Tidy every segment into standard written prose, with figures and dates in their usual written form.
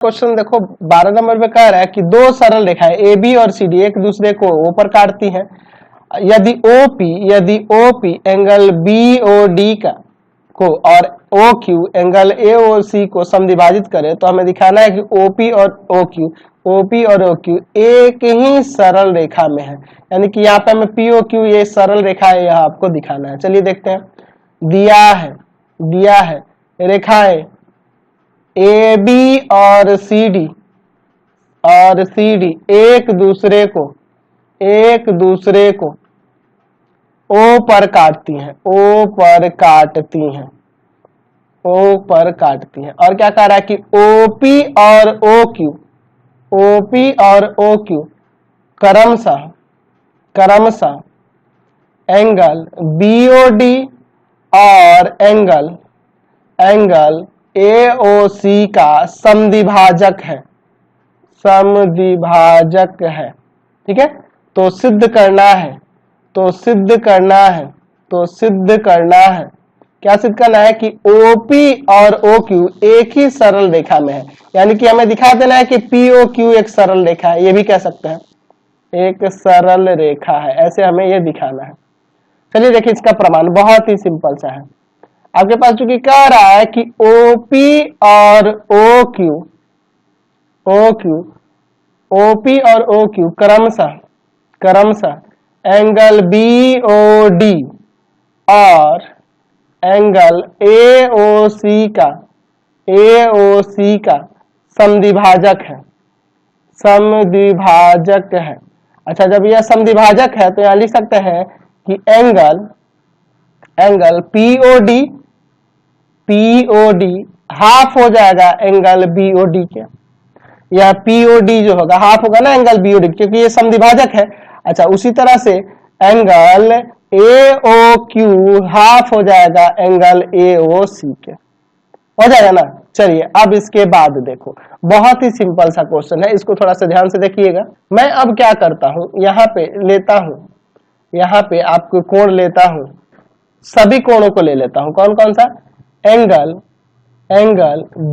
Question देखो 12 number पे कह रहा है कि दो सरल रेखाएं ए बी और सी डी एक दूसरे को ओ पर काटती हैं। यदि OP angle B O D का को और ओ क्यू एंगल ए ओ सी को समद्विभाजित करे तो हमें दिखाना है कि ओपी और ओ क्यू एक ही सरल रेखा में है। यानी कि यहाँ पे हमें पी ओ क्यू ये सरल रेखा है, यह आपको दिखाना है। चलिए देखते हैं। दिया है रेखाएं ए बी और सी डी एक दूसरे को ओ पर काटती हैं और क्या कह रहा है कि ओपी और ओ क्यू क्रमशः एंगल बीओडी और एंगल एओसी का समद्विभाजक है। ठीक है, तो सिद्ध करना है क्या सिद्ध करना है कि ओपी और ओ क्यू एक ही सरल रेखा में है। यानी कि हमें दिखा देना है कि पी ओ क्यू एक सरल रेखा है, ये भी कह सकते हैं एक सरल रेखा है, ऐसे हमें ये दिखाना है। चलिए देखिए इसका प्रमाण बहुत ही सिंपल सा है। आपके पास चूंकि कह रहा है कि ओपी और ओ क्यू क्रमशः एंगल बीओडी और एंगल एओसी का समद्विभाजक है। अच्छा, जब यह समद्विभाजक है तो यहां लिख सकते हैं कि एंगल पीओडी हाफ हो जाएगा एंगल बीओडी के। यह पीओडी जो होगा हाफ होगा ना एंगल बीओडी, क्योंकि ये समद्विभाजक है। अच्छा, उसी तरह से एंगल एओक्यू हाफ हो जाएगा एंगल एओसी के, हो जाएगा ना। चलिए अब इसके बाद देखो, बहुत ही सिंपल सा क्वेश्चन है, इसको थोड़ा सा ध्यान से देखिएगा। मैं अब क्या करता हूं, यहाँ पे आपको कोण लेता हूं, सभी कोणों को ले लेता हूं। कौन कौन सा? Angle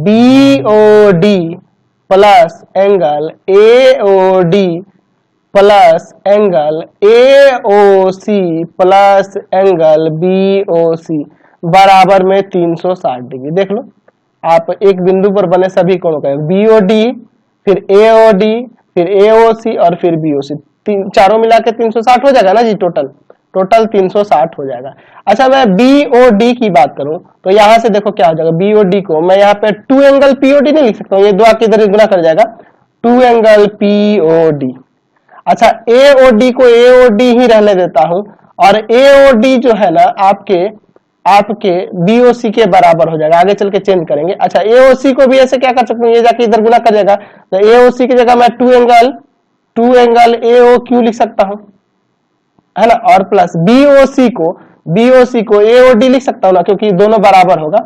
BOD plus angle AOD plus angle AOC plus angle BOC बराबर में 360 डिग्री। देख लो आप, एक बिंदु पर बने सभी कोणों का बीओडी फिर एओडी फिर एओसी और फिर बीओसी, चारों मिला के 360 हो जाएगा ना जी। टोटल 360 हो जाएगा। अच्छा, मैं बीओडी की बात करूं तो यहां से देखो क्या हो जाएगा। बीओडी को मैं यहाँ पे 2 एंगल पीओडी नहीं लिख सकता हूँ, ये 2 आके इधर गुना कर जाएगा, 2 एंगल पीओडी। अच्छा, एओडी को एओडी ही रहने देता हूं और एओडी जो है ना आपके बीओसी के बराबर हो जाएगा। आगे चल के चेंज करेंगे। अच्छा, एओसी को भी ऐसे क्या कर सकते हैं, ये जाके इधर गुना कर जाएगा, तो एओसी की जगह मैं 2 एंगल एओक्यू लिख सकता हूं, है ना। और प्लस बीओसी को एओडी लिख सकता हूं ना, क्योंकि दोनों बराबर होगा।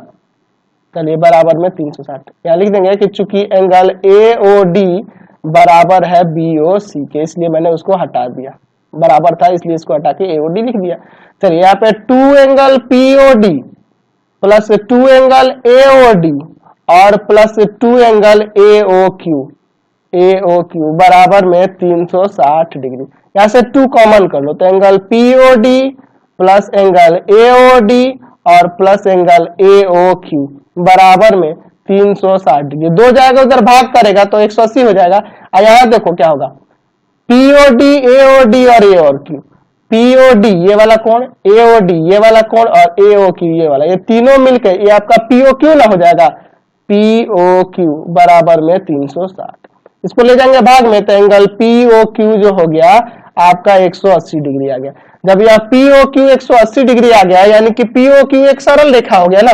चलिए बराबर में 360 यहां लिख देंगे कि चूंकि एंगल एओडी बराबर है बीओसी के, इसलिए मैंने उसको हटा दिया, बराबर था इसलिए इसको हटा के एओडी लिख दिया। चलिए यहाँ पे 2 angle POD plus 2 angle AOD और प्लस 2 एंगल एओक्यू बराबर में 360 डिग्री। यहां से 2 कॉमन कर लो तो angle POD plus angle AOD और प्लस एंगल एओक्यू बराबर में 360 डिग्री। 2 जाएगा उधर भाग करेगा तो 180 हो जाएगा। और यहां देखो क्या होगा, पीओडी एओडी और एओक्यू, पीओडी ये वाला कोण, एओडी ये वाला कोण और एओक्यू ये वाला, ये तीनों मिलकर ये आपका पीओक्यू ना हो जाएगा। पीओक्यू बराबर में 360, इसको ले जाएंगे भाग में तो एंगल पीओक्यू जो हो गया आपका 180 डिग्री आ गया। जब यह पीओक्यू 180 डिग्री आ गया यानी कि पीओक्यू एक सरल रेखा हो गया ना।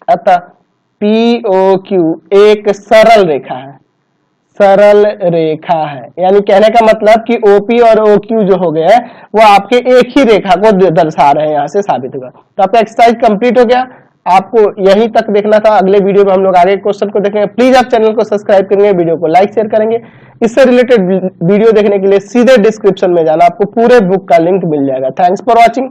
अतः पीओक्यू एक सरल रेखा है, यानी कहने का मतलब कि ओपी और ओक्यू जो हो गए वो आपके एक ही रेखा को दर्शा रहे हैं, यहां से साबित होगा। तो आपका एक्सरसाइज कंप्लीट हो गया। आपको यहीं तक देखना था, अगले वीडियो में हम लोग आगे क्वेश्चन को देखेंगे। प्लीज आप चैनल को सब्सक्राइब करेंगे, वीडियो को लाइक शेयर करेंगे। इससे रिलेटेड वीडियो देखने के लिए सीधे डिस्क्रिप्शन में जाना, आपको पूरे बुक का लिंक मिल जाएगा। Thanks for watching.